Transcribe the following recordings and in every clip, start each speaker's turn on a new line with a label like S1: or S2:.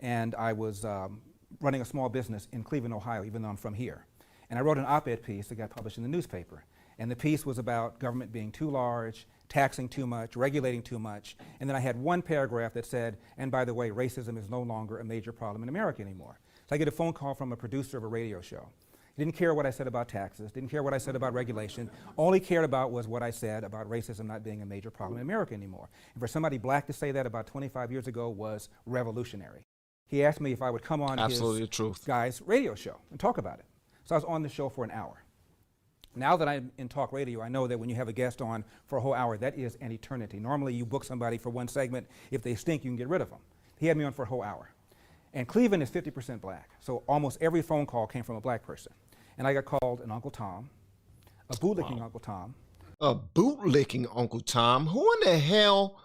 S1: and I was running a small business in Cleveland, Ohio, even though I'm from here. And I wrote an op-ed piece that got published in the newspaper. And the piece was about government being too large, taxing too much, regulating too much. And then I had one paragraph that said, and by the way, racism is no longer a major problem in America anymore. So I get a phone call from a producer of a radio show. He didn't care what I said about taxes, didn't care what I said about regulation. All he cared about was what I said about racism not being a major problem in America anymore. And for somebody black to say that about 25 years ago was revolutionary. He asked me if I would come on his guy's radio show and talk about it. So I was on the show for an hour. Now that I'm in talk radio, I know that when you have a guest on for a whole hour, that is an eternity. Normally you book somebody for one segment. If they stink, you can get rid of them. He had me on for a whole hour. And Cleveland is 50% black, so almost every phone call came from a black person. And I got called an Uncle Tom, a bootlicking Uncle Tom.
S2: A bootlicking Uncle Tom? Who in the hell?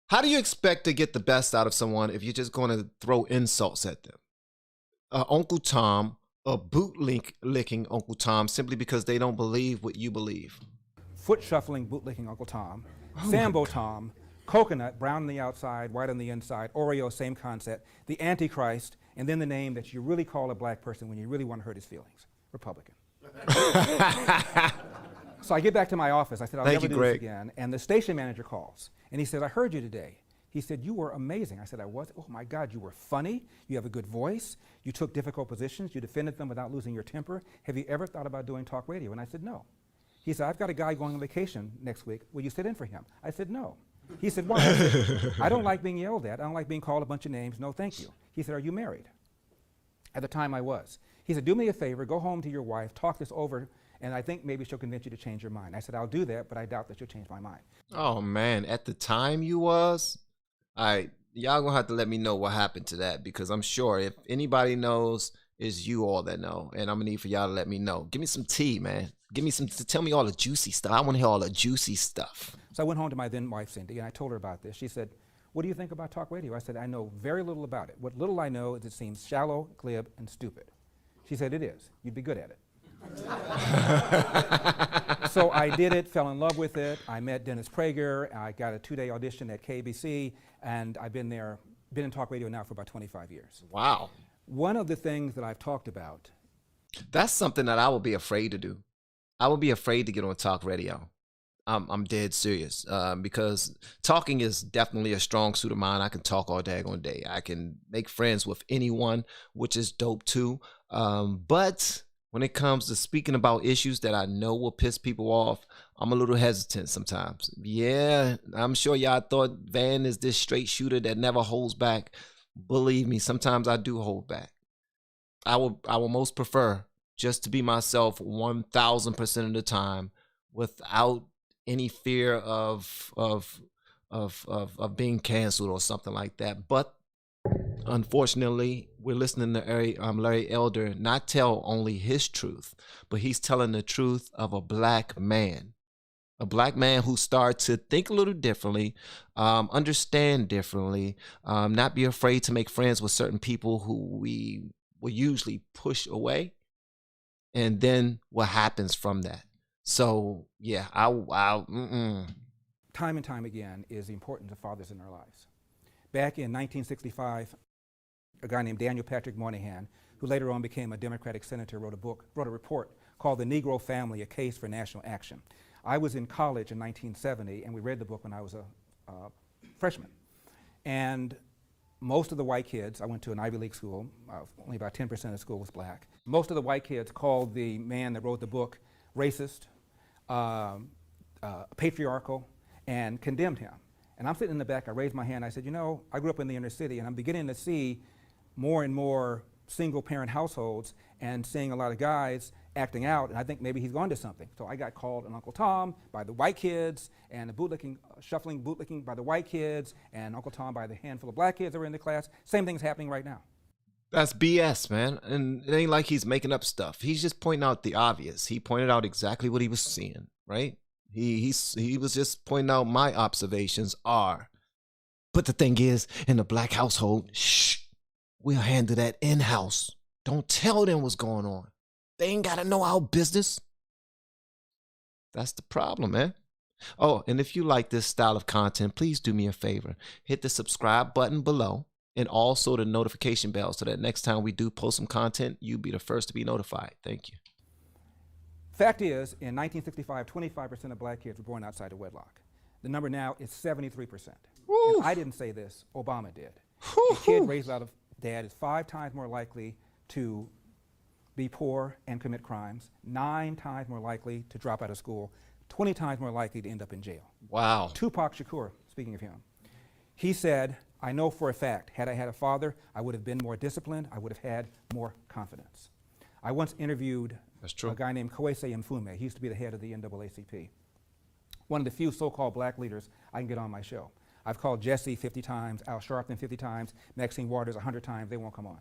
S2: How do you expect to get the best out of someone if you're just going to throw insults at them? Uncle Tom, a bootlicking Uncle Tom, simply because they don't believe what you believe.
S1: Foot shuffling bootlicking Uncle Tom, Sambo Tom, coconut, brown on the outside, white on the inside, Oreo, same concept, the Antichrist, and then the name that you really call a black person when you really want to hurt his feelings, Republican. So I get back to my office. I said, I'll never do this again. And the station manager calls, and he said, I heard you today. He said, you were amazing. I said, I was? Oh my God, you were funny. You have a good voice. You took difficult positions. You defended them without losing your temper. Have you ever thought about doing talk radio? And I said, no. He said, I've got a guy going on vacation next week. Will you sit in for him? I said, no. He said, why? I said, I don't like being yelled at. I don't like being called a bunch of names. No, thank you. He said, are you married? At the time I was. He said, do me a favor, go home to your wife, talk this over, and I think maybe she'll convince you to change your mind. I said, I'll do that, but I doubt that she'll change my mind.
S2: Oh man, at the time you was? All right, y'all gonna have to let me know what happened to that, because I'm sure if anybody knows, it's you all that know, and I'm gonna need for y'all to let me know. Give me some tea, man. Give me some, tell me all the juicy stuff. I wanna hear all the juicy stuff.
S1: So I went home to my then wife, Cindy, and I told her about this. She said, what do you think about talk radio? I said, I know very little about it. What little I know is it seems shallow, glib, and stupid. She said, it is. You'd be good at it. So I did it, fell in love with it. I met Dennis Prager. I got a 2-day audition at KBC, and I've been in talk radio now for about 25 years.
S2: Wow.
S1: One of the things that I've talked about.
S2: That's something that I would be afraid to do. I would be afraid to get on talk radio. I'm dead serious, because talking is definitely a strong suit of mine. I can talk all daggone day. I can make friends with anyone, which is dope too. But when it comes to speaking about issues that I know will piss people off, I'm a little hesitant sometimes. Yeah, I'm sure y'all thought Van is this straight shooter that never holds back. Believe me, sometimes I do hold back. I will most prefer just to be myself 1000% of the time without any fear of being canceled or something like that. But unfortunately, we're listening to Larry Elder not tell only his truth, but he's telling the truth of a black man who started to think a little differently, understand differently, not be afraid to make friends with certain people who we will usually push away, and then what happens from that. So yeah,
S1: Time and time again is the importance of fathers in our lives. Back in 1965, a guy named Daniel Patrick Moynihan, who later on became a Democratic senator, wrote a report called The Negro Family, A Case for National Action. I was in college in 1970, and we read the book when I was a freshman. And most of the white kids, I went to an Ivy League school, only about 10% of the school was black. Most of the white kids called the man that wrote the book racist, patriarchal, and condemned him. And I'm sitting in the back, I raised my hand, I said, you know, I grew up in the inner city, and I'm beginning to see more and more single parent households and seeing a lot of guys acting out, and I think maybe he's gone to something. So I got called an Uncle Tom by the white kids, and the shuffling bootlicking by the white kids, and Uncle Tom by the handful of black kids that were in the class. Same thing's happening right now.
S2: That's BS, man. And it ain't like he's making up stuff. He's just pointing out the obvious. He pointed out exactly what he was seeing, right? He was just pointing out my observations are. But the thing is, in the black household, shh, we'll handle that in-house. Don't tell them what's going on. They ain't got to know our business. That's the problem, man. Oh, and if you like this style of content, please do me a favor. Hit the subscribe button below. and also the notification bell so that next time we do post some content, you be the first to be notified. Thank you.
S1: Fact is, in 1965, 25% of black kids were born outside of wedlock. The number now is 73%. And I didn't say this, Obama did. A kid raised out of dad is 5 times more likely to be poor and commit crimes, 9 times more likely to drop out of school, 20 times more likely to end up in jail.
S2: Wow.
S1: Tupac Shakur, speaking of him, he said, I know for a fact, had I had a father, I would have been more disciplined, I would have had more confidence. I once interviewed
S2: That's true.
S1: a guy named Kwesi Mfume. He used to be the head of the NAACP. One of the few so-called black leaders I can get on my show. I've called Jesse 50 times, Al Sharpton 50 times, Maxine Waters 100 times, they won't come on.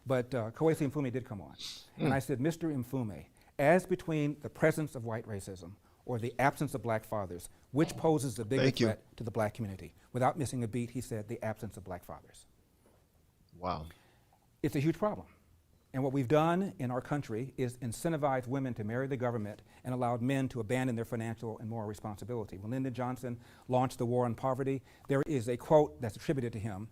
S1: But Kwesi Mfume did come on. And I said, Mr. Mfume, as between the presence of white racism or the absence of black fathers, which poses the biggest threat to the black community? Without missing a beat, he said, the absence of black fathers.
S2: Wow.
S1: It's a huge problem. And what we've done in our country is incentivize women to marry the government and allowed men to abandon their financial and moral responsibility. When Lyndon Johnson launched the war on poverty, there is a quote that's attributed to him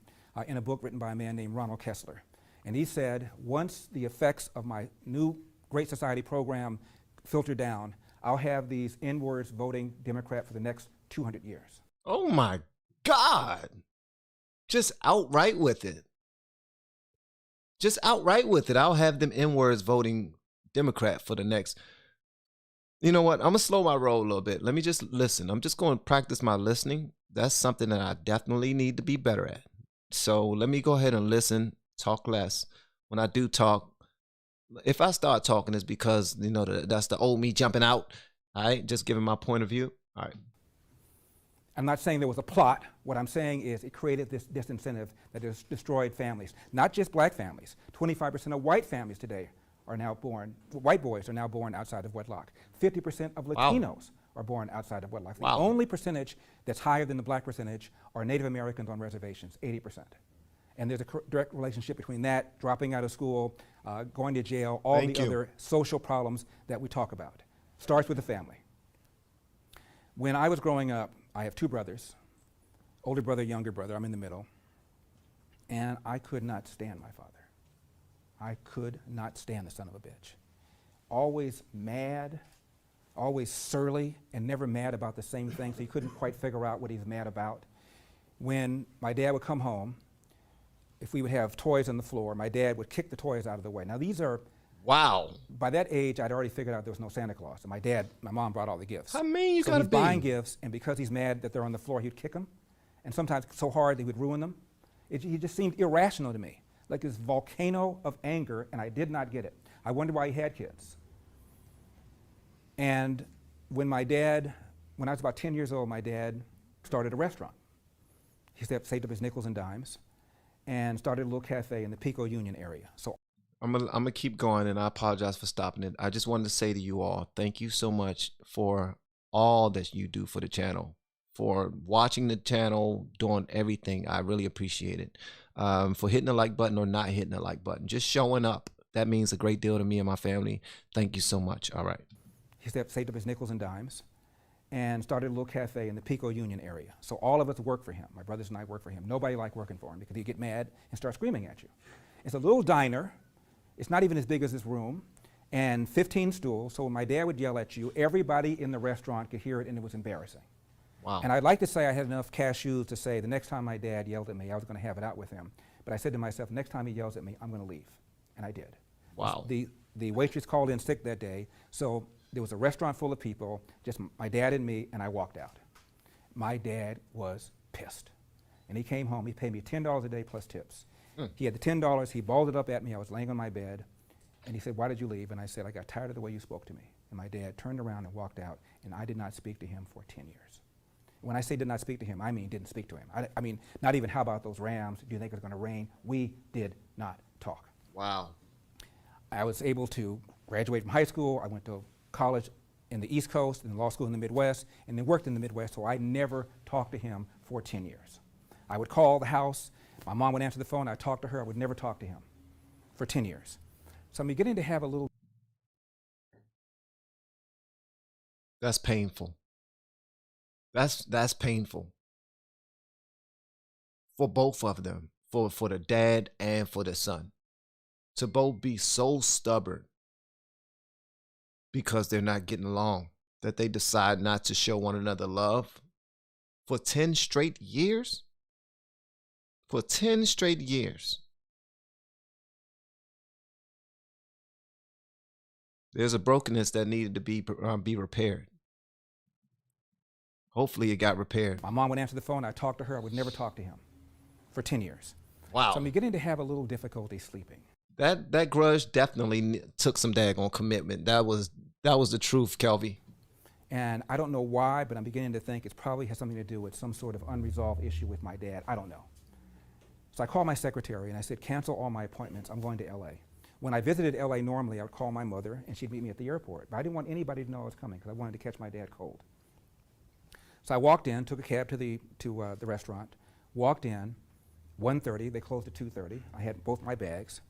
S1: in a book written by a man named Ronald Kessler. And he said, once the effects of my new Great Society program filter down, I'll have these N-words voting Democrat for the next 200 years.
S2: Oh my God. Just outright with it. Just outright with it. I'll have them N-words voting Democrat for the next. You know what? I'm going to slow my roll a little bit. Let me just listen. I'm just going to practice my listening. That's something that I definitely need to be better at. So let me go ahead and listen, talk less. When I do talk, if I start talking, it's because, you know, that's the old me jumping out. All right, just giving my point of view. All right.
S1: I'm not saying there was a plot. What I'm saying is it created this disincentive that has destroyed families, not just black families. 25% of white families today are now born, white boys are now born outside of wedlock. 50% of Latinos are born outside of wedlock. The only percentage that's higher than the black percentage are Native Americans on reservations, 80%. And there's a direct relationship between that, dropping out of school, going to jail, all the other social problems that we talk about. Starts with the family. When I was growing up, I have 2 brothers, older brother, younger brother, I'm in the middle, and I could not stand my father. I could not stand the son of a bitch. Always mad, always surly, and never mad about the same thing, so you couldn't quite figure out what he's mad about. When my dad would come home, if we would have toys on the floor, my dad would kick the toys out of the way. Now these are, by that age, I'd already figured out there was no Santa Claus. And my mom brought all the gifts.
S2: I mean, you
S1: so
S2: gotta
S1: he's buying gifts, and because he's mad that they're on the floor, he'd kick them. And sometimes so hard they would ruin them. He just seemed irrational to me, like this volcano of anger, and I did not get it. I wondered why he had kids. And when I was about 10 years old, my dad started a restaurant. He saved up his nickels and dimes and started a little cafe in the Pico Union area. So
S2: I'm gonna keep going, and I apologize for stopping it. I just wanted to say to you all, thank you so much for all that you do for the channel, for watching the channel, doing everything. I really appreciate it. For hitting the like button or not hitting the like button, just showing up. That means a great deal to me and my family. Thank you so much. All right.
S1: He saved up his nickels and dimes and started a little cafe in the Pico Union area. So all of us worked for him. My brothers and I worked for him. Nobody liked working for him because he'd get mad and start screaming at you. It's a little diner. It's not even as big as this room, and 15 stools. So when my dad would yell at you, everybody in the restaurant could hear it, and it was embarrassing.
S2: Wow.
S1: And I'd like to say I had enough cashews to say the next time my dad yelled at me, I was going to have it out with him. But I said to myself, next time he yells at me, I'm going to leave. And I did.
S2: Wow.
S1: The waitress called in sick that day, so there was a restaurant full of people, just my dad and me, and I walked out. My dad was pissed. And he came home, he paid me $10 a day plus tips. He had the $10, he balled it up at me, I was laying on my bed, and he said, why did you leave? And I said, I got tired of the way you spoke to me. And my dad turned around and walked out, and I did not speak to him for 10 years. When I say did not speak to him, I mean didn't speak to him. I mean, not even how about those Rams, do you think it was going to rain? We did not talk.
S2: Wow.
S1: I was able to graduate from high school, I went to college in the East Coast and law school in the Midwest, and then worked in the Midwest, so I never talked to him for 10 years. I would call the house, my mom would answer the phone, I'd talk to her, I would never talk to him for 10 years. So I'm beginning to have a little.
S2: That's painful. That's painful. For both of them. for the dad and for the son to both be so stubborn because they're not getting along that they decide not to show one another love for 10 straight years. For 10 straight years. There's a brokenness that needed to be repaired. Hopefully it got repaired.
S1: My mom would answer the phone. I'd talk to her. I would never talk to him for 10 years.
S2: Wow.
S1: So I'm beginning to have a little difficulty sleeping.
S2: That grudge definitely took some daggone commitment. That was the truth, Kelvie.
S1: And I don't know why, but I'm beginning to think it probably has something to do with some sort of unresolved issue with my dad. I don't know. So I called my secretary and I said, cancel all my appointments. I'm going to LA. When I visited LA normally, I would call my mother and she'd meet me at the airport. But I didn't want anybody to know I was coming because I wanted to catch my dad cold. So I walked in, took a cab to the restaurant, walked in, 1:30, they closed at 2:30. I had both my bags.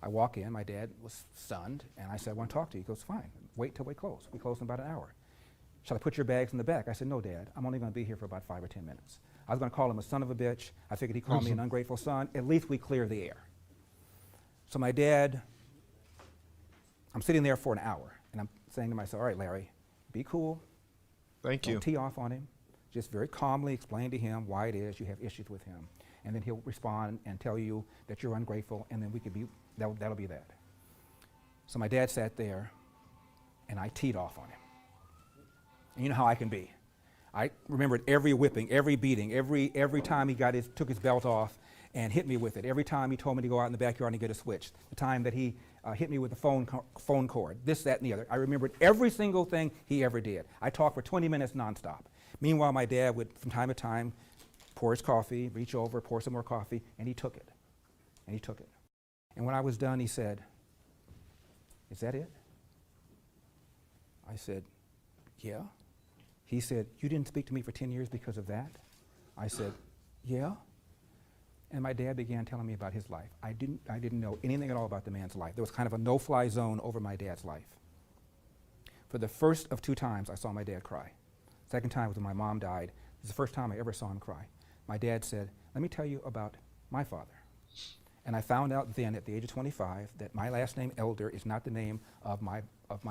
S1: I walk in, my dad was stunned, and I said, I want to talk to you. He goes, fine, wait till we close. We close in about an hour. Shall I put your bags in the back? I said, no, Dad, I'm only going to be here for about 5 or 10 minutes. I was going to call him a son of a bitch. I figured he'd call me an ungrateful son. At least we clear the air. So my dad, I'm sitting there for an hour, and I'm saying to myself, all right, Larry, be cool.
S2: Thank you.
S1: Don't tee off on him. Just very calmly explain to him why it is you have issues with him. And then he'll respond and tell you that you're ungrateful, and then we could be, that'll be that. So my dad sat there, and I teed off on him. And you know how I can be. I remembered every whipping, every beating, every time he took his belt off and hit me with it. Every time he told me to go out in the backyard and get a switch. The time that he hit me with the phone cord. This, that, and the other. I remembered every single thing he ever did. I talked for 20 minutes nonstop. Meanwhile, my dad would, from time to time, pour his coffee, reach over, pour some more coffee, and he took it. And he took it. And when I was done, he said, is that it? I said, yeah. He said, you didn't speak to me for 10 years because of that? I said, yeah. And my dad began telling me about his life. I didn't know anything at all about the man's life. There was kind of a no-fly zone over my dad's life. For the first of 2 times, I saw my dad cry. Second time was when my mom died. It was the first time I ever saw him cry. My dad said, let me tell you about my father. And I found out then at the age of 25 that my last name, Elder, is not the name of my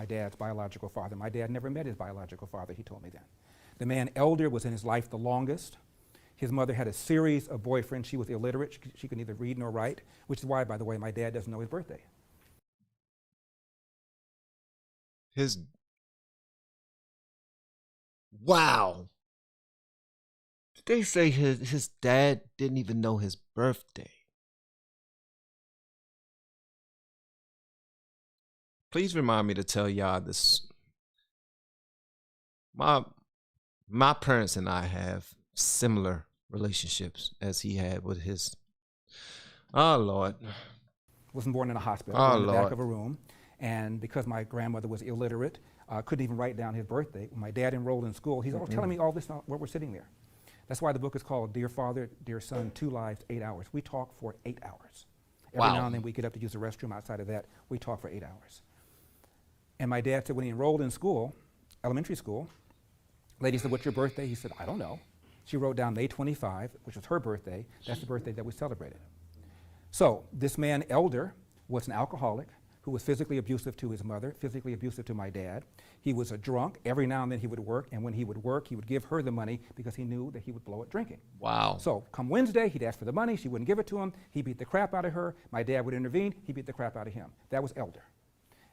S1: dad's biological father. My dad never met his biological father, he told me then. The man Elder was in his life the longest. His mother had a series of boyfriends. She was illiterate. She could neither read nor write, which is why, by the way, my dad doesn't know his birthday.
S2: Wow. They say his dad didn't even know his birthday. Please remind me to tell y'all this. My parents and I have similar relationships as he had with his. Oh, Lord.
S1: Wasn't born in a hospital, in the back of a room. And because my grandmother was illiterate, couldn't even write down his birthday. When my dad enrolled in school, he's telling me all this while we're sitting there. That's why the book is called Dear Father, Dear Son, 2 Lives, 8 Hours. We talk for 8 hours. Every now and then we get up to use the restroom. Outside of that, we talk for 8 hours. And my dad said when he enrolled in school, elementary school, lady said, what's your birthday? He said, I don't know. She wrote down May 25, which was her birthday. That's the birthday that we celebrated. So this man, Elder, was an alcoholic who was physically abusive to his mother, physically abusive to my dad. He was a drunk. Every now and then he would work, and when he would work, he would give her the money because he knew that he would blow it drinking.
S2: Wow.
S1: So come Wednesday, he'd ask for the money. She wouldn't give it to him. He beat the crap out of her. My dad would intervene. He beat the crap out of him. That was Elder.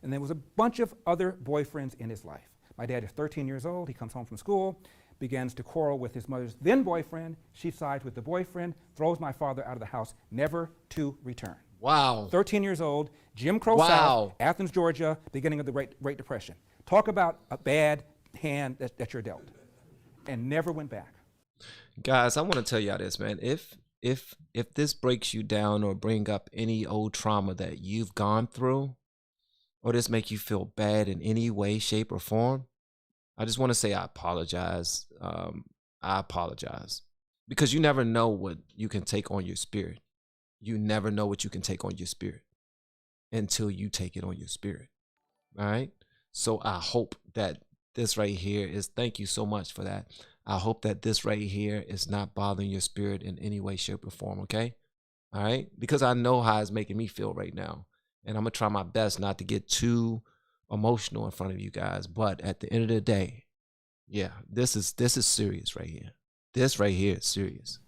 S1: And there was a bunch of other boyfriends in his life. My dad is 13 years old. He comes home from school, begins to quarrel with his mother's then boyfriend. She sides with the boyfriend, throws my father out of the house, never to return.
S2: Wow.
S1: 13 years old, Jim Crow
S2: Wow.
S1: South, Athens, Georgia, beginning of the Great Depression. Talk about a bad hand that you're dealt. And never went back.
S2: Guys, I want to tell y'all this, man. If this breaks you down or bring up any old trauma that you've gone through, or this make you feel bad in any way, shape, or form, I just want to say I apologize. I apologize. Because you never know what you can take on your spirit. You never know what you can take on your spirit until you take it on your spirit. All right? So I hope that this right here is, thank you so much for that. I hope that this right here is not bothering your spirit in any way, shape, or form, okay? All right, because I know how it's making me feel right now, and I'm gonna try my best not to get too emotional in front of you guys. But at the end of the day, yeah, this is serious right here. This right here is serious.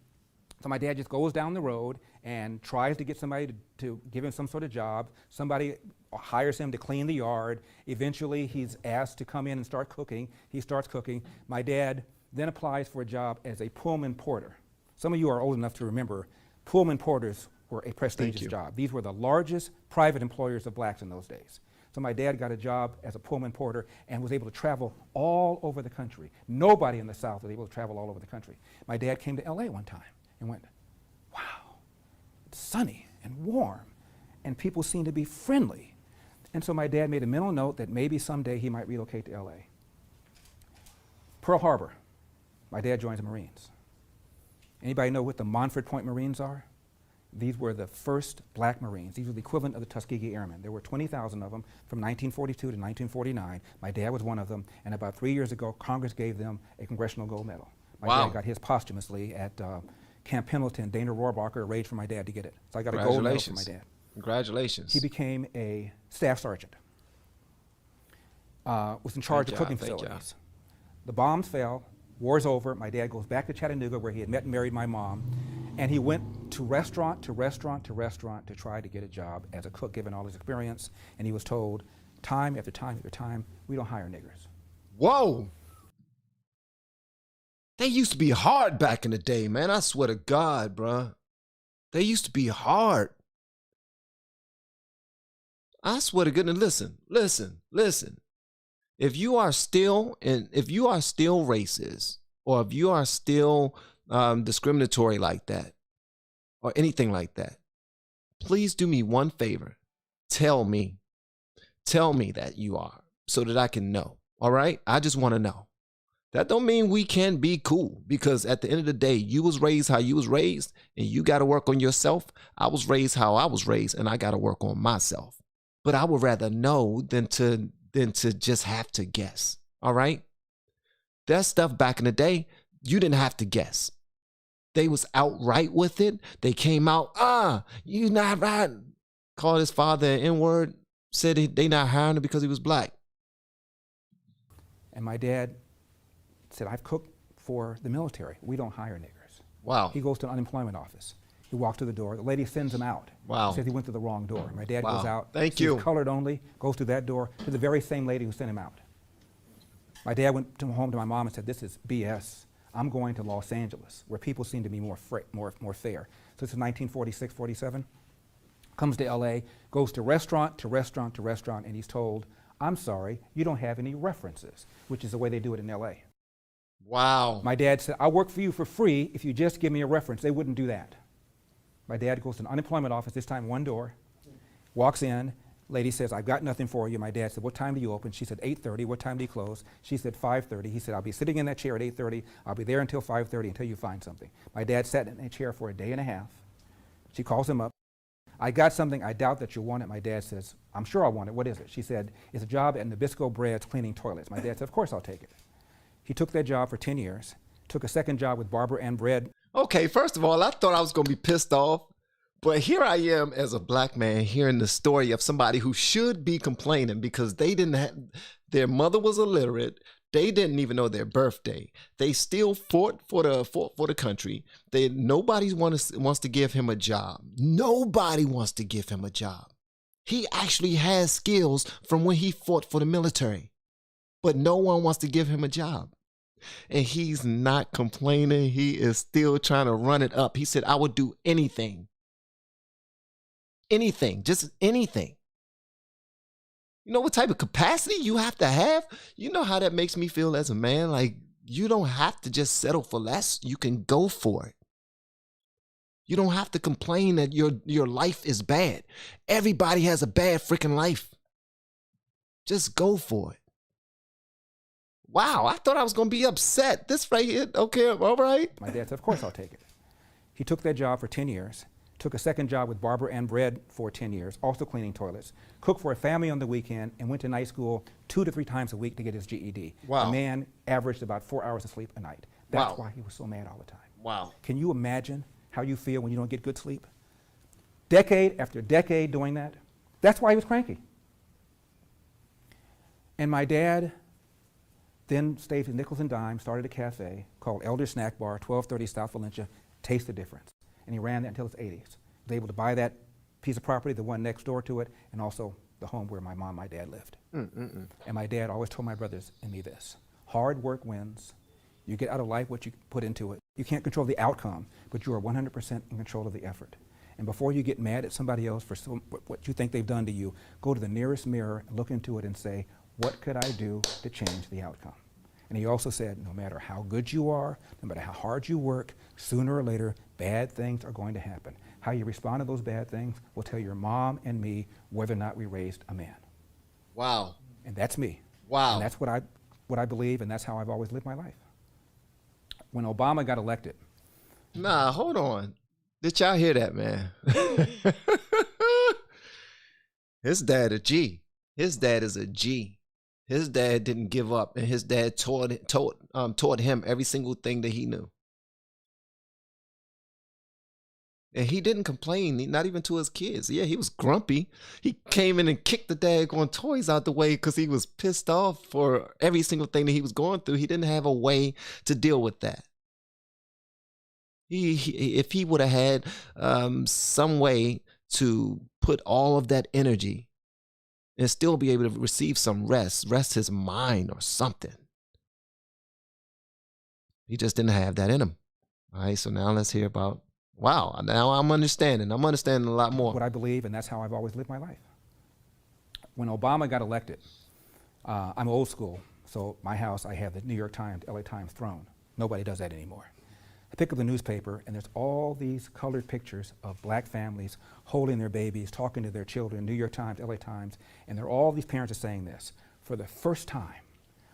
S1: So my dad just goes down the road and tries to get somebody to give him some sort of job. Somebody hires him to clean the yard. Eventually, he's asked to come in and start cooking. He starts cooking. My dad then applies for a job as a Pullman porter. Some of you are old enough to remember Pullman porters were a prestigious job. These were the largest private employers of blacks in those days. So my dad got a job as a Pullman porter and was able to travel all over the country. Nobody in the South was able to travel all over the country. My dad came to LA one time and went, wow, it's sunny and warm, and people seem to be friendly. And so my dad made a mental note that maybe someday he might relocate to LA. Pearl Harbor, my dad joins the Marines. Anybody know what the Montford Point Marines are? These were the first black Marines. These were the equivalent of the Tuskegee Airmen. There were 20,000 of them from 1942 to 1949. My dad was one of them, and about 3 years ago, Congress gave them a Congressional Gold Medal. My dad got his posthumously at Camp Pendleton. Dana Rohrabacher arranged for my dad to get it. So I got a gold medal from my dad.
S2: Congratulations.
S1: He became a staff sergeant. Was in charge of cooking facilities. The bombs fell. War's over. My dad goes back to Chattanooga, where he had met and married my mom, and he went to restaurant to restaurant to restaurant to try to get a job as a cook, given all his experience. And he was told, time after time after time, we don't hire niggers.
S2: Whoa. They used to be hard back in the day, man. I swear to God, bruh. They used to be hard. I swear to goodness, listen. If you are still racist, or if you are still discriminatory like that, or anything like that, please do me one favor. Tell me that you are, so that I can know. All right? I just want to know. That don't mean we can't be cool, because at the end of the day, you was raised how you was raised, and you got to work on yourself. I was raised how I was raised, and I got to work on myself. But I would rather know than to just have to guess. All right? That stuff back in the day, you didn't have to guess. They was outright with it. They came out, you not right. Called his father an N-word, said they not hiring him because he was black.
S1: And my dad said, I've cooked for the military. We don't hire niggers.
S2: Wow.
S1: He goes to an unemployment office. He walks to the door. The lady sends him out.
S2: Wow.
S1: Says he went to the wrong door. My dad goes out.
S2: Thank
S1: sees
S2: you.
S1: Colored only, goes to that door, to the very same lady who sent him out. My dad went home to my mom and said, this is BS. I'm going to Los Angeles, where people seem to be more fair. So this is 1946, 47. Comes to LA, goes to restaurant to restaurant to restaurant, and he's told, I'm sorry, you don't have any references, which is the way they do it in LA.
S2: Wow.
S1: My dad said, I'll work for you for free if you just give me a reference. They wouldn't do that. My dad goes to an unemployment office, this time one door, walks in, lady says, I've got nothing for you. My dad said, what time do you open? She said, 8:30. What time do you close? She said, 5:30. He said, I'll be sitting in that chair at 8:30. I'll be there until 5:30 until you find something. My dad sat in a chair for a day and a half. She calls him up. I got something. I doubt that you want it. My dad says, I'm sure I want it. What is it? She said, it's a job at Nabisco Breads cleaning toilets. My dad said, of course I'll take it. He took that job for 10 years, took a second job with Barbara Ann Bread.
S2: Okay, first of all, I thought I was going to be pissed off. But here I am as a black man hearing the story of somebody who should be complaining because they didn't have, their mother was illiterate. They didn't even know their birthday. They still fought for the country. Nobody wants to give him a job. Nobody wants to give him a job. He actually has skills from when he fought for the military, but no one wants to give him a job. And he's not complaining. He is still trying to run it up. He said, I would do anything. Anything, just anything. You know what type of capacity you have to have? You know how that makes me feel as a man? Like, you don't have to just settle for less. You can go for it. You don't have to complain that your life is bad. Everybody has a bad freaking life. Just go for it. Wow, I thought I was going to be upset. This right here, okay, all right.
S1: My dad said, of course I'll take it. He took that job for 10 years. Took a second job with Barbara Ann Bread for 10 years, also cleaning toilets. Cooked for a family on the weekend and went to night school 2 to 3 times a week to get his GED.
S2: Wow.
S1: The man averaged about 4 hours of sleep a night. That's why he was so mad all the time.
S2: Wow.
S1: Can you imagine how you feel when you don't get good sleep? Decade after decade doing that. That's why he was cranky. And my dad then stayed with nickels and dimes, started a cafe called Elder Snack Bar, 1230 South Valencia. Taste the difference. And he ran that until his 80s. Was able to buy that piece of property, the one next door to it, and also the home where my mom and my dad lived. And my dad always told my brothers and me this: hard work wins. You get out of life what you put into it. You can't control the outcome, but you are 100% in control of the effort. And before you get mad at somebody else for what you think they've done to you, go to the nearest mirror, look into it, and say, what could I do to change the outcome? And he also said, no matter how good you are, no matter how hard you work, sooner or later, bad things are going to happen. How you respond to those bad things will tell your mom and me whether or not we raised a man.
S2: Wow.
S1: And that's me.
S2: Wow.
S1: And that's what I believe, and that's how I've always lived my life. When Obama got elected,
S2: Nah, hold on. Did y'all hear that, man? His dad a G. His dad is a G. His dad didn't give up, and his dad taught him every single thing that he knew. And he didn't complain, not even to his kids. Yeah, he was grumpy. He came in and kicked the daggone toys out the way because he was pissed off for every single thing that he was going through. He didn't have a way to deal with that. If he would have had some way to put all of that energy and still be able to receive some rest his mind or something. He just didn't have that in him. All right, so now let's hear about, wow, now I'm understanding a lot more.
S1: what I believe, and that's how I've always lived my life. When Obama got elected, I'm old school, so my house, I have the New York Times, LA Times throne. Nobody does that anymore. I pick up the newspaper, and there's all these colored pictures of black families holding their babies, talking to their children, New York Times, LA Times, and all these parents are saying this: for the first time,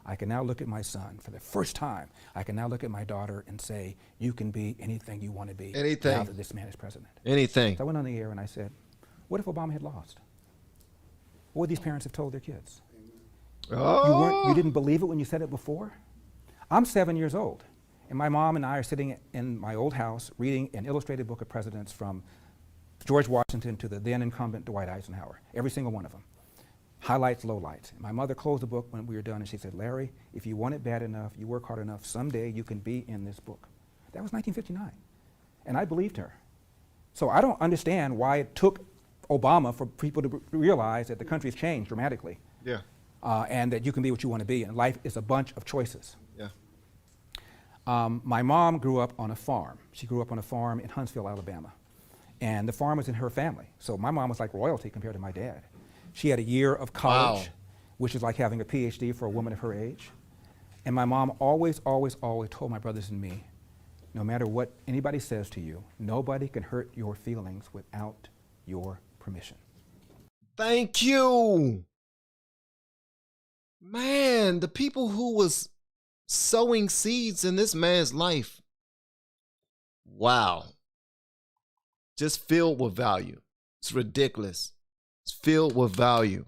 S1: I can now look at my son. For the first time, I can now look at my daughter and say, you can be anything you want to be.
S2: Anything.
S1: Now that this man is president.
S2: Anything.
S1: So I went on the air and I said, what if Obama had lost? What would these parents have told their kids?
S2: Oh.
S1: You didn't believe it when you said it before? I'm 7 years old, and my mom and I are sitting in my old house reading an illustrated book of presidents from George Washington to the then incumbent Dwight Eisenhower, every single one of them. Highlights, lowlights. My mother closed the book when we were done and she said, Larry, if you want it bad enough, you work hard enough, someday you can be in this book. That was 1959, and I believed her. So I don't understand why it took Obama for people to realize that the country's changed dramatically.
S2: Yeah.
S1: And that you can be what you want to be, and life is a bunch of choices.
S2: Yeah.
S1: My mom grew up on a farm. She grew up on a farm in Huntsville, Alabama. And the farm was in her family. So my mom was like royalty compared to my dad. She had a year of college,
S2: Wow.
S1: which is like having a PhD for a woman of her age. And my mom always, always, always told my brothers and me, no matter what anybody says to you, nobody can hurt your feelings without your permission.
S2: Thank you. Man, the people who was sowing seeds in this man's life. Wow. Just filled with value. It's ridiculous. It's filled with value.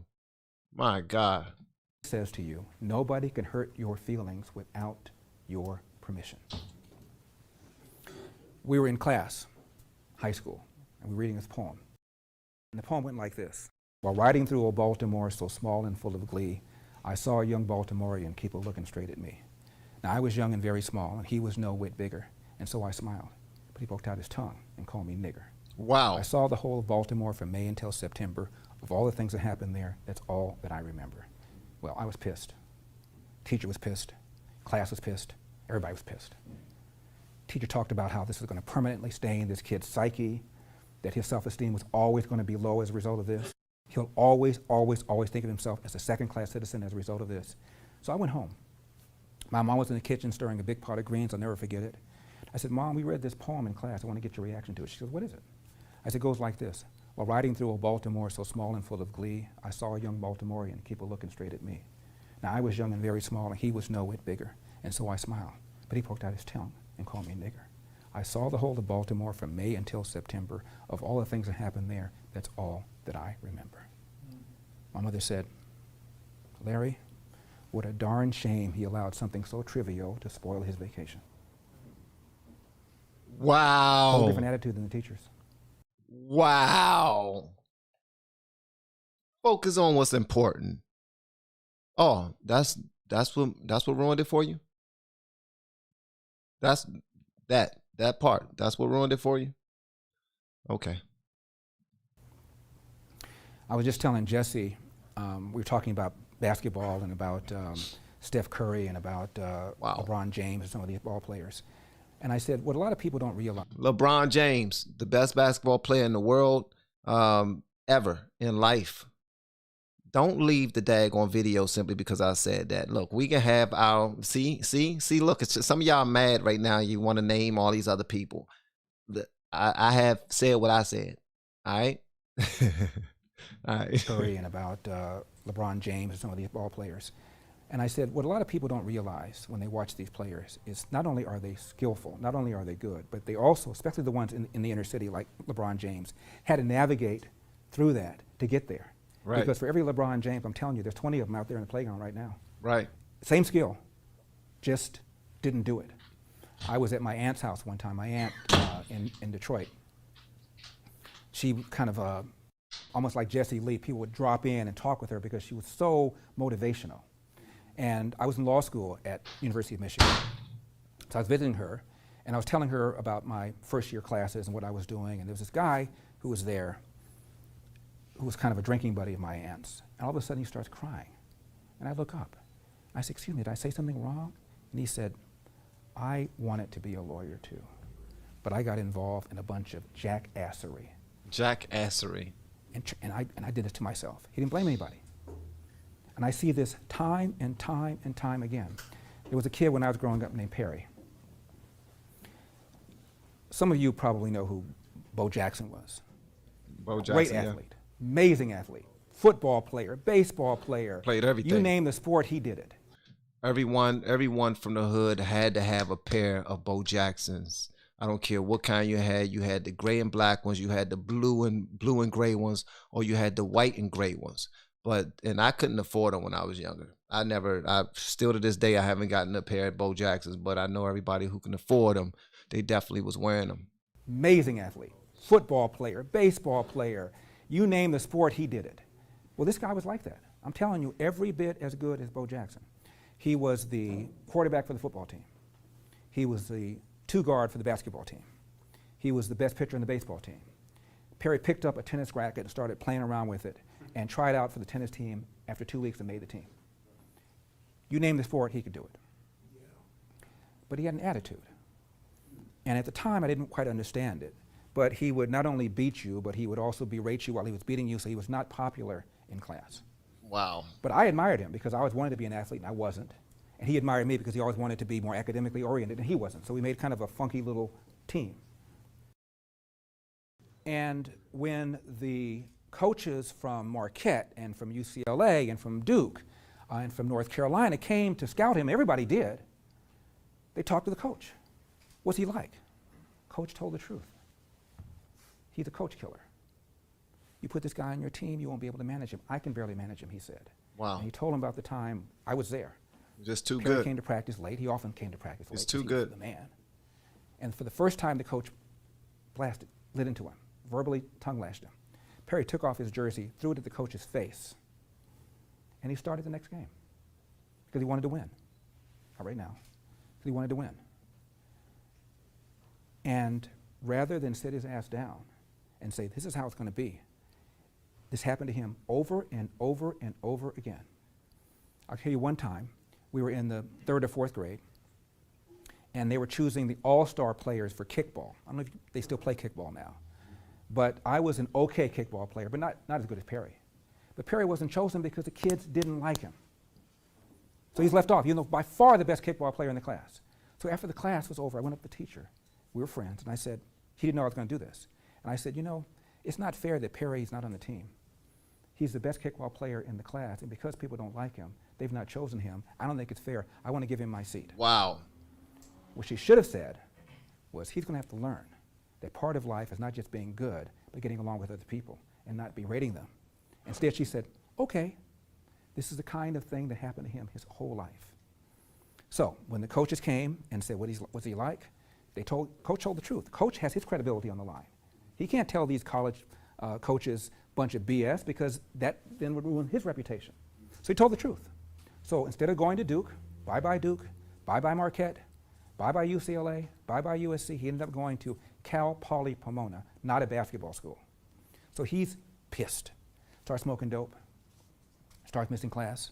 S2: My God.
S1: Says to you, nobody can hurt your feelings without your permission. We were in class, high school, and we were reading this poem. And the poem went like this: while riding through old Baltimore so small and full of glee, I saw a young Baltimorean keep a looking straight at me. Now I was young and very small, and he was no whit bigger, and so I smiled. But he poked out his tongue and called me nigger.
S2: Wow.
S1: I saw the whole of Baltimore from May until September. Of all the things that happened there, that's all that I remember. Well, I was pissed. Teacher was pissed. Class was pissed. Everybody was pissed. Teacher talked about how this was going to permanently stain this kid's psyche, that his self-esteem was always going to be low as a result of this. He'll always, always, always think of himself as a second-class citizen as a result of this. So I went home. My mom was in the kitchen stirring a big pot of greens. I'll never forget it. I said, Mom, we read this poem in class. I want to get your reaction to it. She goes, what is it? I said, it goes like this. While riding through old Baltimore so small and full of glee, I saw a young Baltimorean keep a looking straight at me. Now I was young and very small, and he was no whit bigger, and so I smiled. But he poked out his tongue and called me nigger. I saw the whole of Baltimore from May until September. Of all the things that happened there, that's all that I remember. My mother said, Larry, what a darn shame he allowed something so trivial to spoil his vacation.
S2: Wow.
S1: Whole different attitude than the teachers.
S2: Wow. Focus on what's important. Oh, that's what ruined it for you? That's that part. That's what ruined it for you? Okay.
S1: I was just telling Jesse, we were talking about basketball and about Steph Curry and about
S2: Wow.
S1: LeBron James and some of these ball players. And I said, what a lot of people don't realize.
S2: LeBron James, the best basketball player in the world ever in life. Don't leave the daggone video simply because I said that. Look, we can have our see. Look, it's just, some of y'all mad right now. You want to name all these other people. I have said what I said. All right. All right.
S1: Curry and about LeBron James and some of these ball players. And I said, what a lot of people don't realize when they watch these players is not only are they skillful, not only are they good, but they also, especially the ones in the inner city like LeBron James, had to navigate through that to get there.
S2: Right.
S1: Because for every LeBron James, I'm telling you, there's 20 of them out there in the playground right now.
S2: Right.
S1: Same skill, just didn't do it. I was at my aunt's house one time, my aunt in Detroit. She kind of, almost like Jesse Lee, people would drop in and talk with her because she was so motivational. And I was in law school at University of Michigan. So I was visiting her, and I was telling her about my first year classes and what I was doing, and there was this guy who was there who was kind of a drinking buddy of my aunt's. And all of a sudden he starts crying. And I look up. I said, excuse me, did I say something wrong? And he said, I wanted to be a lawyer too, but I got involved in a bunch of jackassery.
S2: Jackassery.
S1: And I did it to myself. He didn't blame anybody. And I see this time and time and time again. There was a kid when I was growing up named Perry. Some of you probably know who Bo Jackson was.
S2: Bo Jackson,
S1: Great athlete, amazing athlete, football player, baseball player.
S2: Played everything.
S1: You name the sport, he did it.
S2: Everyone from the hood had to have a pair of Bo Jacksons. I don't care what kind you had. You had the gray and black ones, you had the blue and gray ones, or you had the white and gray ones. And I couldn't afford them when I was younger. I still to this day, I haven't gotten a pair of Bo Jacksons, but I know everybody who can afford them, they definitely was wearing them.
S1: Amazing athlete, football player, baseball player, you name the sport, he did it. Well, this guy was like that. I'm telling you, every bit as good as Bo Jackson. He was the quarterback for the football team. He was the two-guard for the basketball team. He was the best pitcher in the baseball team. Perry picked up a tennis racket and started playing around with it and tried out for the tennis team after 2 weeks and made the team. You name the sport, he could do it. But he had an attitude. And at the time, I didn't quite understand it. But he would not only beat you, but he would also berate you while he was beating you, so he was not popular in class.
S2: Wow.
S1: But I admired him because I always wanted to be an athlete and I wasn't. And he admired me because he always wanted to be more academically oriented and he wasn't. So we made kind of a funky little team. And when the coaches from Marquette and from UCLA and from Duke and from North Carolina came to scout him, everybody did, they talked to the coach. What's he like? Coach told the truth. He's a coach killer. You put this guy on your team, you won't be able to manage him. I can barely manage him, he said.
S2: Wow.
S1: And he told him about the time I was there.
S2: Just too
S1: Perry
S2: good.
S1: came to practice late. He often came to practice late.
S2: It's too
S1: He was
S2: good.
S1: the man. And for the first time, the coach lit into him, verbally tongue lashed him. Perry took off his jersey, threw it at the coach's face, and he started the next game because he wanted to win. Not right now, because he wanted to win. And rather than sit his ass down and say, this is how it's going to be, this happened to him over and over and over again. I'll tell you one time, we were in the 3rd or 4th grade, and they were choosing the all-star players for kickball. I don't know if they still play kickball now. But I was an okay kickball player, but not as good as Perry. But Perry wasn't chosen because the kids didn't like him. So he's left off, even though by far the best kickball player in the class. So after the class was over, I went up to the teacher. We were friends, and I said, he didn't know I was going to do this. And I said, you know, it's not fair that Perry's not on the team. He's the best kickball player in the class, and because people don't like him, they've not chosen him. I don't think it's fair. I want to give him my seat.
S2: Wow.
S1: What she should have said was, he's going to have to learn that part of life is not just being good, but getting along with other people and not berating them. Instead, she said, okay, this is the kind of thing that happened to him his whole life. So when the coaches came and said, what's he like? Coach told the truth. Coach has his credibility on the line. He can't tell these college coaches a bunch of BS because that then would ruin his reputation. So he told the truth. So instead of going to Duke, bye-bye Duke, bye-bye Marquette, bye-bye UCLA, bye-bye USC, he ended up going to Cal Poly Pomona, not a basketball school. So he's pissed. Starts smoking dope, starts missing class.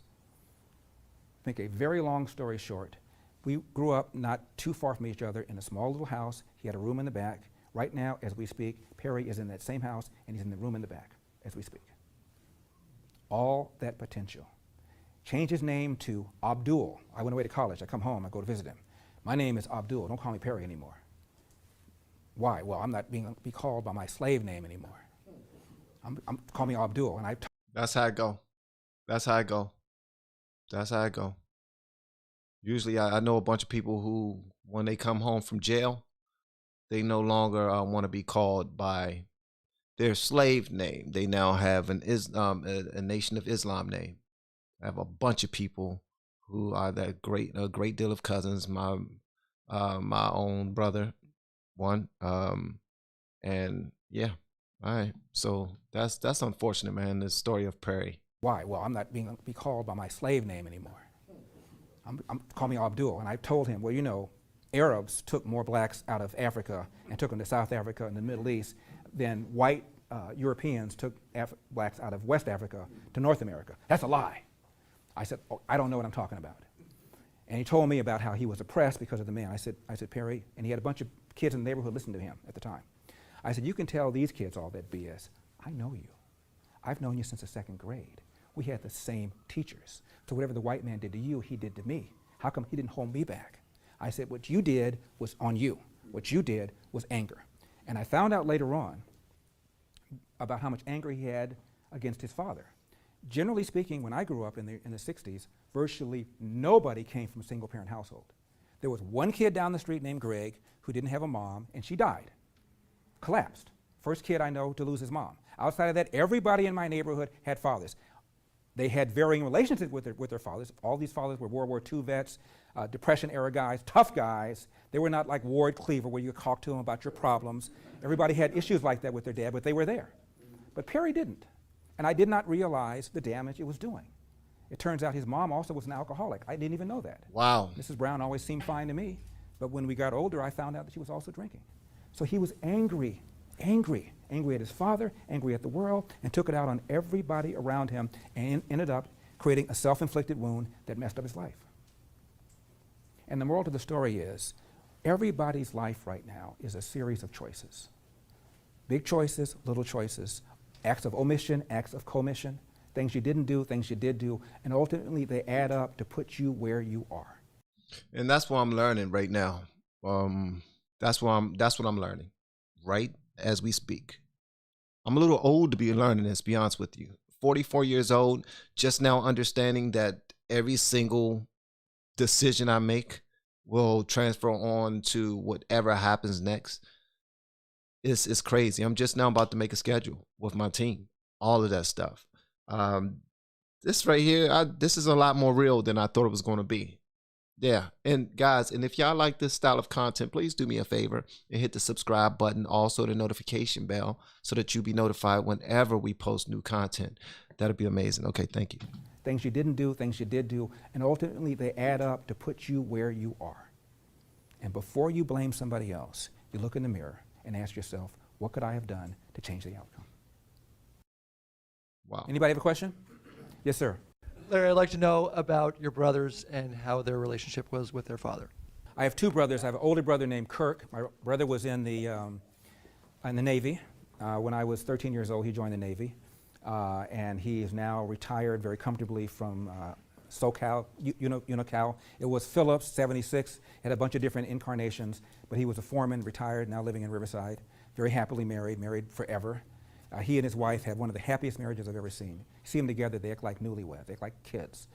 S1: Make a very long story short, we grew up not too far from each other in a small little house. He had a room in the back. Right now, as we speak, Perry is in that same house, and he's in the room in the back as we speak. All that potential. Changed his name to Abdul. I went away to college. I come home. I go to visit him. My name is Abdul. Don't call me Perry anymore. Why? Well, I'm not being be called by my slave name anymore. Call me Abdul. And
S2: That's how I go. That's how I go. That's how I go. Usually I know a bunch of people who, when they come home from jail, they no longer want to be called by their slave name. They now have a Nation of Islam name. I have a bunch of people who are a great deal of cousins. My own brother, one, and yeah. All right, so that's unfortunate, man. The story of Perry.
S1: Why? Well, I'm not being be called by my slave name anymore. Call me Abdul. And I told him, well, you know, Arabs took more blacks out of Africa and took them to South Africa and the Middle East than white Europeans took blacks out of West Africa to North America. That's a lie. I said, oh, I don't know what I'm talking about. And he told me about how he was oppressed because of the man. I said, Perry, and he had a bunch of kids in the neighborhood listening to him at the time. I said, you can tell these kids all that BS. I know you. I've known you since the 2nd grade. We had the same teachers. So whatever the white man did to you, he did to me. How come he didn't hold me back? I said, what you did was on you. What you did was anger. And I found out later on about how much anger he had against his father. Generally speaking, when I grew up in the 60s, virtually nobody came from a single-parent household. There was one kid down the street named Greg who didn't have a mom, and she died. Collapsed. First kid I know to lose his mom. Outside of that, everybody in my neighborhood had fathers. They had varying relationships with their fathers. All these fathers were World War II vets, Depression-era guys, tough guys. They were not like Ward Cleaver where you could talk to them about your problems. Everybody had issues like that with their dad, but they were there. But Perry didn't. And I did not realize the damage it was doing. It turns out his mom also was an alcoholic. I didn't even know that.
S2: Wow.
S1: Mrs. Brown always seemed fine to me. But when we got older, I found out that she was also drinking. So he was angry at his father, angry at the world, and took it out on everybody around him and ended up creating a self-inflicted wound that messed up his life. And the moral to the story is, everybody's life right now is a series of choices. Big choices, little choices, acts of omission, acts of commission, things you didn't do, things you did do, and ultimately they add up to put you where you are.
S2: And that's what I'm learning right now. That's what I'm learning right as we speak. I'm a little old to be learning this, to be honest with you. 44 years old, just now understanding that every single decision I make will transfer on to whatever happens next. It's crazy. I'm just now about to make a schedule with my team, all of that stuff. This right here, this is a lot more real than I thought it was going to be. Yeah, and guys, and if y'all like this style of content, please do me a favor and hit the subscribe button, also the notification bell, so that you'll be notified whenever we post new content. That'll be amazing. Okay, thank you.
S1: Things you didn't do, things you did do, and ultimately they add up to put you where you are. And before you blame somebody else, you look in the mirror and ask yourself, what could I have done to change the outcome?
S2: Wow.
S1: Anybody have a question? Yes, sir.
S3: Larry, I'd like to know about your brothers and how their relationship was with their father.
S1: I have two brothers. I have an older brother named Kirk. My brother was in the Navy. When I was 13 years old, he joined the Navy. And he is now retired very comfortably from SoCal, Unocal. It was Phillips, 76, had a bunch of different incarnations, but he was a foreman, retired, now living in Riverside, very happily married forever. He and his wife had one of the happiest marriages I've ever seen. You see them together, they act like newlyweds, they act like kids.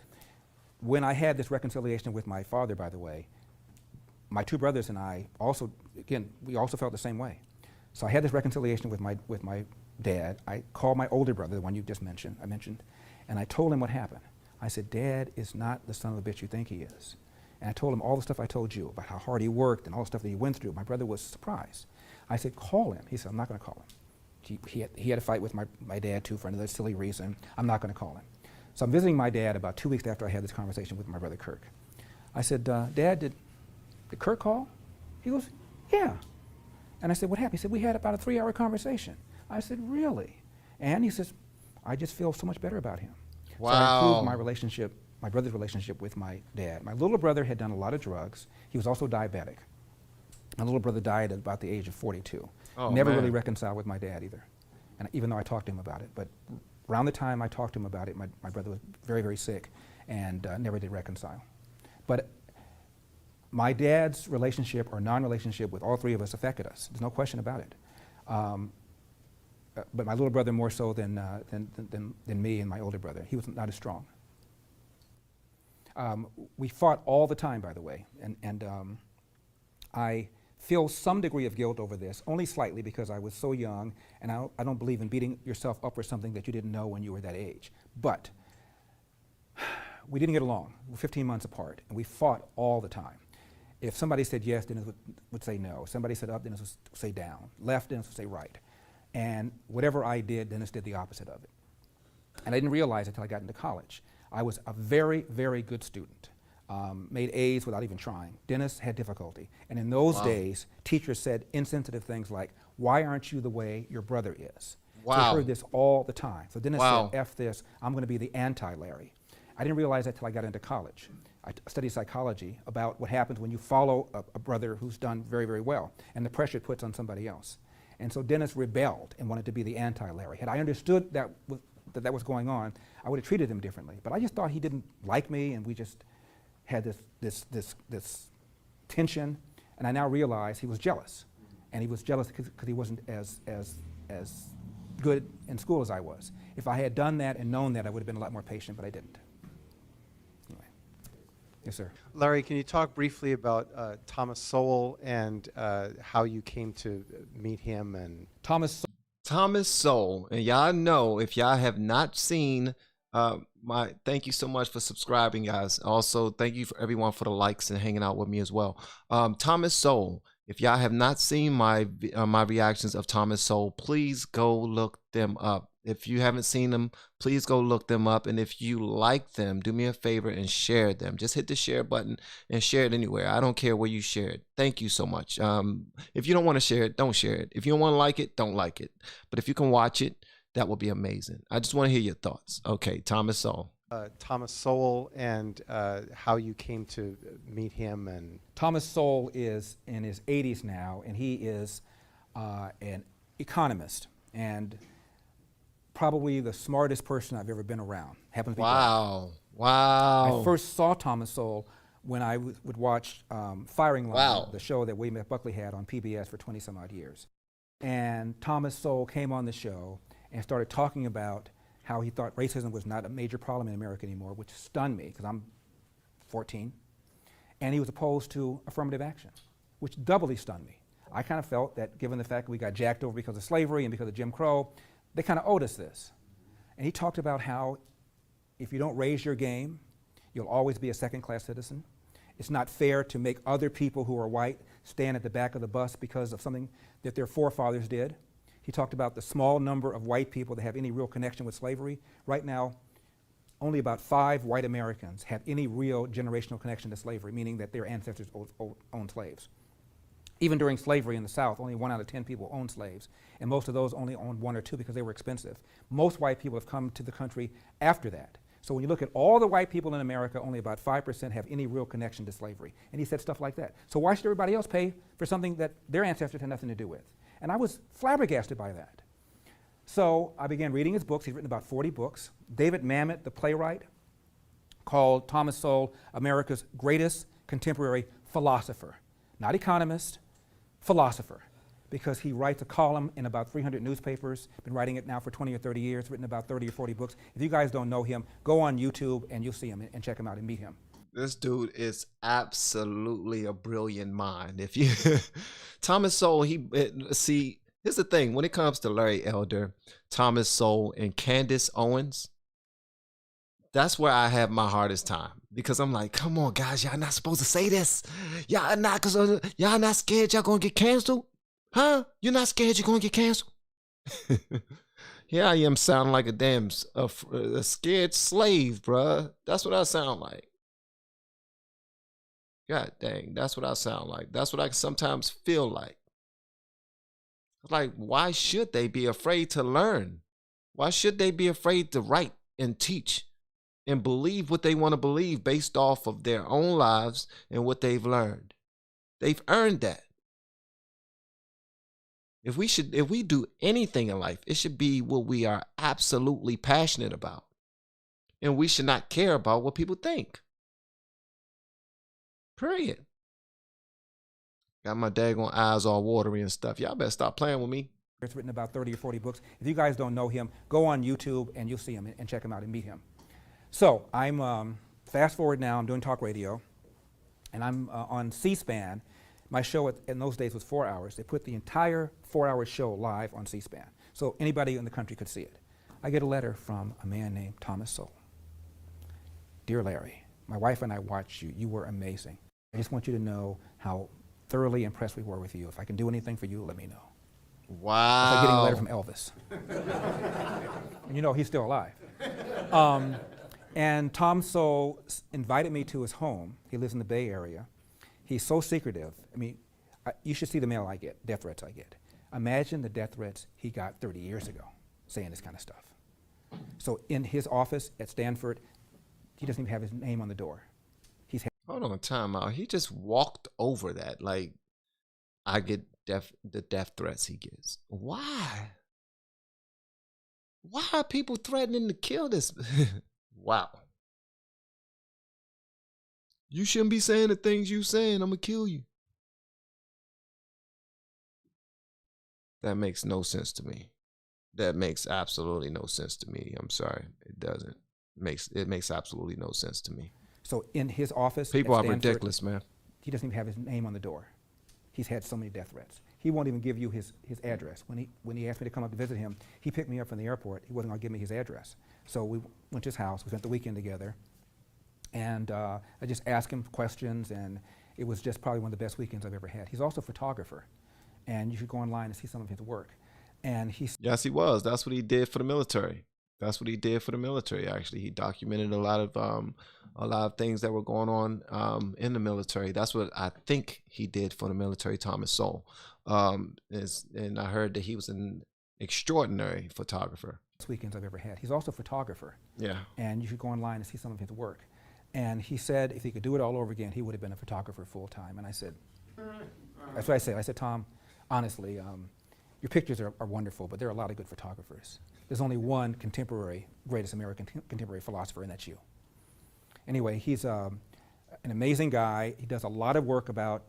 S1: When I had this reconciliation with my father, by the way, my two brothers and I also, again, we also felt the same way. So I had this reconciliation with my dad. I called my older brother, the one you just mentioned, and I told him what happened. I said, Dad is not the son of a bitch you think he is. And I told him all the stuff I told you about how hard he worked and all the stuff that he went through. My brother was surprised. I said, call him. He said, I'm not going to call him. He had a fight with my dad too for another silly reason. I'm not going to call him. So I'm visiting my dad about 2 weeks after I had this conversation with my brother Kirk. I said, Dad, did Kirk call? He goes, yeah. And I said, what happened? He said, we had about a 3-hour conversation. I said, really? And he says, I just feel so much better about him.
S2: Wow.
S1: So I improved my relationship, my brother's relationship with my dad. My little brother had done a lot of drugs. He was also diabetic. My little brother died at about the age of 42.
S2: Oh,
S1: Never
S2: man.
S1: really reconciled with my dad either, and even though I talked to him about it. But around the time I talked to him about it, my brother was very, very sick and never did reconcile. But my dad's relationship or non-relationship with all three of us affected us. There's no question about it. But my little brother more so than me and my older brother. He was not as strong. We fought all the time, by the way, and I feel some degree of guilt over this, only slightly because I was so young, and I don't believe in beating yourself up for something that you didn't know when you were that age. But we didn't get along. We were 15 months apart, and we fought all the time. If somebody said yes, Dennis would say no. Somebody said up, Dennis would say down. Left, Dennis would say right. And whatever I did, Dennis did the opposite of it. And I didn't realize it until I got into college. I was a very, very good student. Made A's without even trying. Dennis had difficulty. And in those days, teachers said insensitive things like, why aren't you the way your brother is? So I heard this all the time. So Dennis said, F this, I'm going to be the anti-Larry. I didn't realize that until I got into college. I studied psychology about what happens when you follow a brother who's done very, very well and the pressure it puts on somebody else. And so Dennis rebelled and wanted to be the anti-Larry. Had I understood that was going on, I would have treated him differently. But I just thought he didn't like me, and we just had this tension. And I now realize he was jealous. And he was jealous because he wasn't as good in school as I was. If I had done that and known that, I would have been a lot more patient, but I didn't. Anyway. Yes, sir.
S4: Larry, can you talk briefly about Thomas Sowell and how you came to meet him? And
S1: Thomas
S2: Sowell, and y'all know, if y'all have not seen thank you so much for subscribing, guys. Also, thank you for everyone for the likes and hanging out with me as well. Thomas Sowell, if y'all have not seen my reactions of Thomas Sowell, please go look them up. If you haven't seen them, please go look them up. And if you like them, do me a favor and share them. Just hit the share button and share it anywhere. I don't care where you share it. Thank you so much. If you don't want to share it, don't share it. If you don't want to like it, don't like it. But if you can watch it, that would be amazing. I just want to hear your thoughts. Okay, Thomas Sowell.
S4: Thomas Sowell and how you came to meet him. And
S1: Thomas Sowell is in his 80s now, and he is an economist and probably the smartest person I've ever been around. Happens to be black.
S2: Wow.
S1: I first saw Thomas Sowell when I would watch Firing Line, the show that William F. Buckley had on PBS for 20 some odd years. And Thomas Sowell came on the show and started talking about how he thought racism was not a major problem in America anymore, which stunned me because I'm 14. And he was opposed to affirmative action, which doubly stunned me. I kind of felt that given the fact that we got jacked over because of slavery and because of Jim Crow, they kind of owed us this. And he talked about how if you don't raise your game, you'll always be a second-class citizen. It's not fair to make other people who are white stand at the back of the bus because of something that their forefathers did. He talked about the small number of white people that have any real connection with slavery. Right now, only about 5 white Americans have any real generational connection to slavery, meaning that their ancestors owned slaves. Even during slavery in the South, only 1 out of 10 people owned slaves, and most of those only owned 1 or 2 because they were expensive. Most white people have come to the country after that. So when you look at all the white people in America, only about 5% have any real connection to slavery. And he said stuff like that. So why should everybody else pay for something that their ancestors had nothing to do with? And I was flabbergasted by that. So I began reading his books. He's written about 40 books. David Mamet, the playwright, called Thomas Sowell America's greatest contemporary philosopher. Not economist, philosopher. Because he writes a column in about 300 newspapers, been writing it now for 20 or 30 years, written about 30 or 40 books. If you guys don't know him, go on YouTube and you'll see him and check him out and meet him.
S2: This dude is absolutely a brilliant mind. If you, Thomas Sowell, see, here's the thing. When it comes to Larry Elder, Thomas Sowell, and Candace Owens, that's where I have my hardest time. Because I'm like, come on, guys, y'all not supposed to say this. Y'all not scared y'all gonna get canceled? Huh? You're not scared you're gonna get canceled? Here I am sounding like a damn a scared slave, bruh. That's what I sound like. God dang, that's what I sound like. That's what I sometimes feel like. Like, why should they be afraid to learn? Why should they be afraid to write and teach and believe what they want to believe based off of their own lives and what they've learned? They've earned that. If we do anything in life, it should be what we are absolutely passionate about. And we should not care about what people think. Period. Got my daggone eyes all watery and stuff. Y'all better stop playing with me.
S1: It's written about 30 or 40 books. If you guys don't know him, go on YouTube and you'll see him and check him out and meet him. So I'm fast forward now. I'm doing talk radio, and I'm on C-SPAN. My show in those days was 4 hours. They put the entire 4-hour show live on C-SPAN, so anybody in the country could see it. I get a letter from a man named Thomas Sowell. Dear Larry, my wife and I watched you. You were amazing. I just want you to know how thoroughly impressed we were with you. If I can do anything for you, let me know.
S2: Wow.
S1: It's like getting a letter from Elvis. And you know he's still alive. And Tom Sowell invited me to his home. He lives in the Bay Area. He's so secretive. I mean, you should see the mail I get, death threats I get. Imagine the death threats he got 30 years ago saying this kind of stuff. So in his office at Stanford, he doesn't even have his name on the door.
S2: Hold on, time out. He just walked over that. Like, I get the death threats he gets. Why? Why are people threatening to kill this? Wow. You shouldn't be saying the things you saying. I'm gonna kill you. That makes no sense to me. That makes absolutely no sense to me. I'm sorry. It doesn't. It makes absolutely no sense to me.
S1: So in his office
S2: People
S1: at
S2: are
S1: Stanford,
S2: ridiculous, man.
S1: he doesn't even have his name on the door. He's had so many death threats. He won't even give you his address. When he asked me to come up to visit him, he picked me up from the airport. He wasn't going to give me his address. So we went to his house. We spent the weekend together. And I just asked him questions, and it was just probably one of the best weekends I've ever had. He's also a photographer, and you should go online and see some of his work. And
S2: Yes, he was. That's what he did for the military. That's what he did for the military. Actually, he documented a lot of things that were going on in the military. That's what I think he did for the military. Thomas Sowell, and I heard that he was an extraordinary photographer.
S1: best weekends I've ever had. He's also a photographer.
S2: Yeah.
S1: And you should go online and see some of his work. And he said if he could do it all over again, he would have been a photographer full time. And I said, that's what I said. I said, Tom, honestly, your pictures are wonderful, but there are a lot of good photographers. There's only one contemporary, greatest American contemporary philosopher, and that's you. Anyway, he's an amazing guy. He does a lot of work about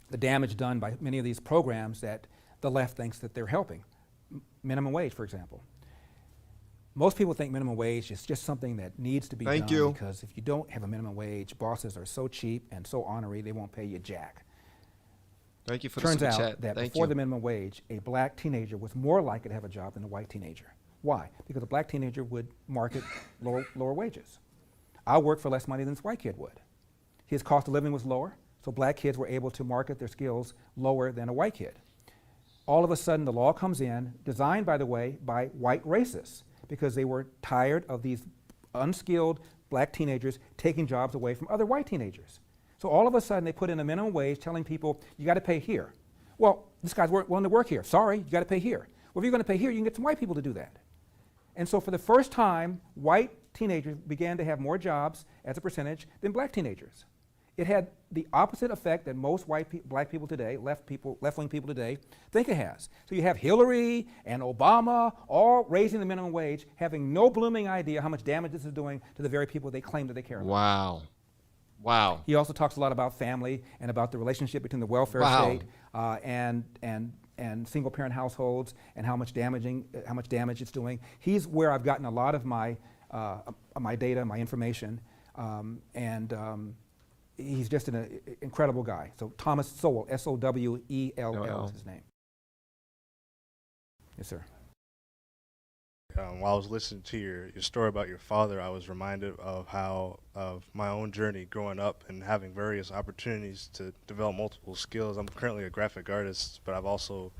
S1: the damage done by many of these programs that the left thinks that they're helping. Minimum wage, for example. Most people think minimum wage is just something that needs to be
S2: Thank
S1: done
S2: you.
S1: because if you don't have a minimum wage, bosses are so cheap and so ornery, they won't pay you jack.
S2: Thank you for
S1: Turns
S2: the super
S1: out
S2: chat.
S1: that
S2: Thank
S1: before
S2: you.
S1: the minimum wage, a black teenager was more likely to have a job than a white teenager. Why? Because a black teenager would market lower wages. I worked for less money than this white kid would. His cost of living was lower, so black kids were able to market their skills lower than a white kid. All of a sudden, the law comes in, designed, by the way, by white racists, because they were tired of these unskilled black teenagers taking jobs away from other white teenagers. So all of a sudden, they put in a minimum wage telling people, you got to pay here. Well, this guy's willing to work here. Sorry, you got to pay here. Well, if you're going to pay here, you can get some white people to do that. And so for the first time, white teenagers began to have more jobs as a percentage than black teenagers. It had the opposite effect that most black people today, left-wing people today, think it has. So you have Hillary and Obama all raising the minimum wage, having no blooming idea how much damage this is doing to the very people they claim that they care about.
S2: Wow. Wow.
S1: He also talks a lot about family and about the relationship between the welfare
S2: Wow.
S1: state and single-parent households and how much damage it's doing. He's where I've gotten a lot of my data, my information, he's just an incredible guy. So Thomas Sowell, S-O-W-E-L-L is his name. Yes, sir.
S5: While I was listening to your story about your father, I was reminded of my own journey growing up and having various opportunities to develop multiple skills. I'm currently a graphic artist, but I've also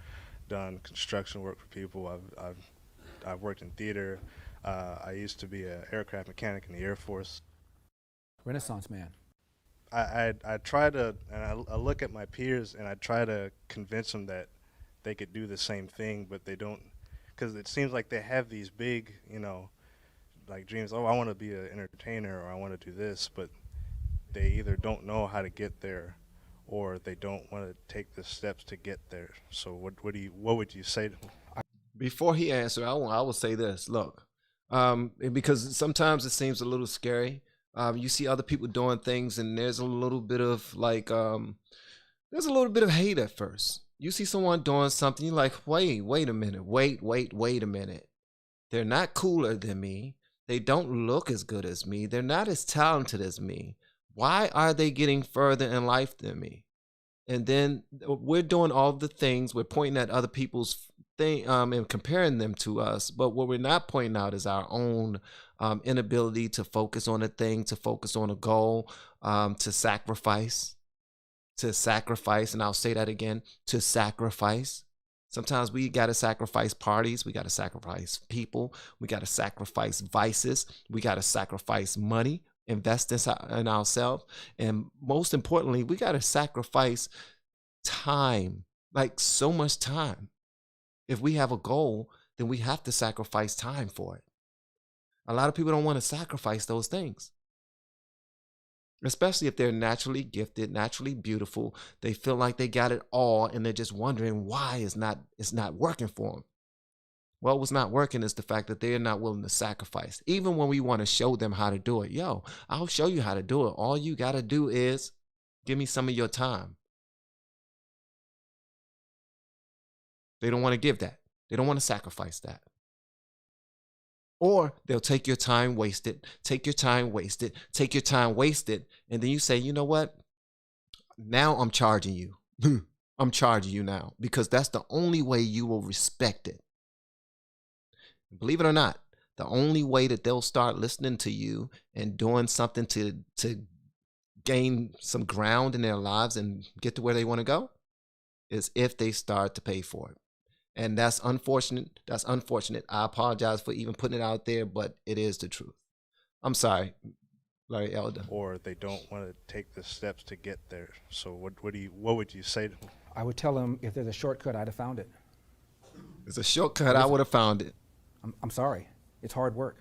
S5: done construction work for people. I've worked in theater. I used to be an aircraft mechanic in the Air Force.
S1: Renaissance man.
S5: I try to, and I look at my peers and I try to convince them that they could do the same thing, but they don't, because it seems like they have these big, like dreams. Oh, I want to be an entertainer, or I want to do this, but they either don't know how to get there, or they don't want to take the steps to get there. So what would you say to them?
S2: Before he answers, I will say this. Look, because sometimes it seems a little scary. You see other people doing things, and there's a little bit of like, there's a little bit of hate at first. You see someone doing something, you're like, wait a minute, wait a minute. They're not cooler than me. They don't look as good as me. They're not as talented as me. Why are they getting further in life than me? And then we're doing all the things. We're pointing at other people's thing and comparing them to us. But what we're not pointing out is our own inability to focus on a thing, to focus on a goal, to sacrifice. And I'll say that again, to sacrifice. Sometimes we got to sacrifice parties. We got to sacrifice people. We got to sacrifice vices. We got to sacrifice money, invest in ourselves. And most importantly, we got to sacrifice time, like so much time. If we have a goal, then we have to sacrifice time for it. A lot of people don't want to sacrifice those things, especially if they're naturally gifted, naturally beautiful. They feel like they got it all, and they're just wondering why it's not working for them. Well, what's not working is the fact that they're not willing to sacrifice. Even when we want to show them how to do it, I'll show you how to do it. All you got to do is give me some of your time. They don't want to give that. They don't want to sacrifice that. Or they'll take your time wasted, and then you say, you know what? Now I'm charging you. I'm charging you now, because that's the only way you will respect it. Believe it or not, the only way that they'll start listening to you and doing something to gain some ground in their lives and get to where they want to go is if they start to pay for it. And that's unfortunate. I apologize for even putting it out there, but it is the truth. I'm sorry, Larry Elder.
S5: Or they don't want to take the steps to get there. So what would you say to them?
S1: I would tell them if there's a shortcut, I'd have found it.
S2: It's a shortcut. I would have found it.
S1: I'm sorry. It's hard work.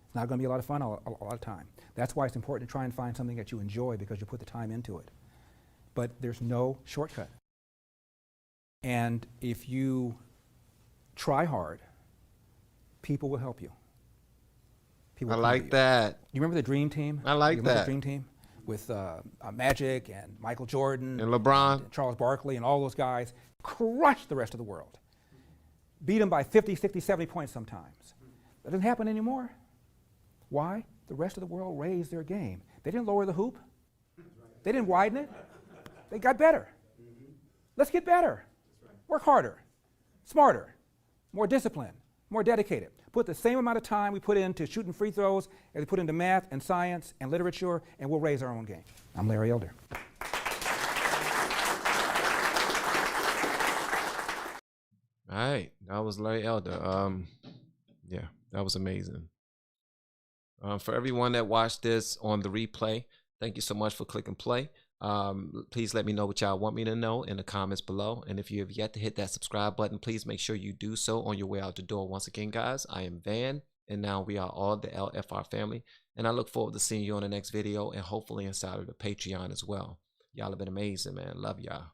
S1: It's not going to be a lot of fun a lot of time. That's why it's important to try and find something that you enjoy, because you put the time into it. But there's no shortcut. And if you try hard, people will help you.
S2: I like that.
S1: You remember the Dream Team?
S2: I like
S1: you remember
S2: that.
S1: The Dream Team with Magic and Michael Jordan
S2: And LeBron.
S1: and Charles Barkley and all those guys crushed the rest of the world. Beat them by 50, 60, 70 points sometimes. That doesn't happen anymore. Why? The rest of the world raised their game. They didn't lower the hoop. They didn't widen it. They got better. Let's get better. Work harder, smarter, more disciplined, more dedicated. Put the same amount of time we put into shooting free throws as we put into math and science and literature, and we'll raise our own game. I'm Larry Elder.
S2: All right, that was Larry Elder. Yeah, that was amazing. For everyone that watched this on the replay, thank you so much for clicking play. Please let me know what y'all want me to know in the comments below. And if you have yet to hit that subscribe button, please make sure you do so on your way out the door. Once again, guys, I am Van, and now we are all the LFR family. And I look forward to seeing you on the next video, and hopefully inside of the Patreon as well. Y'all have been amazing, man. Love y'all.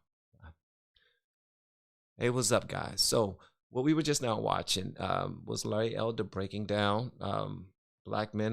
S2: Hey, what's up, guys? So what we were just now watching was Larry Elder breaking down black men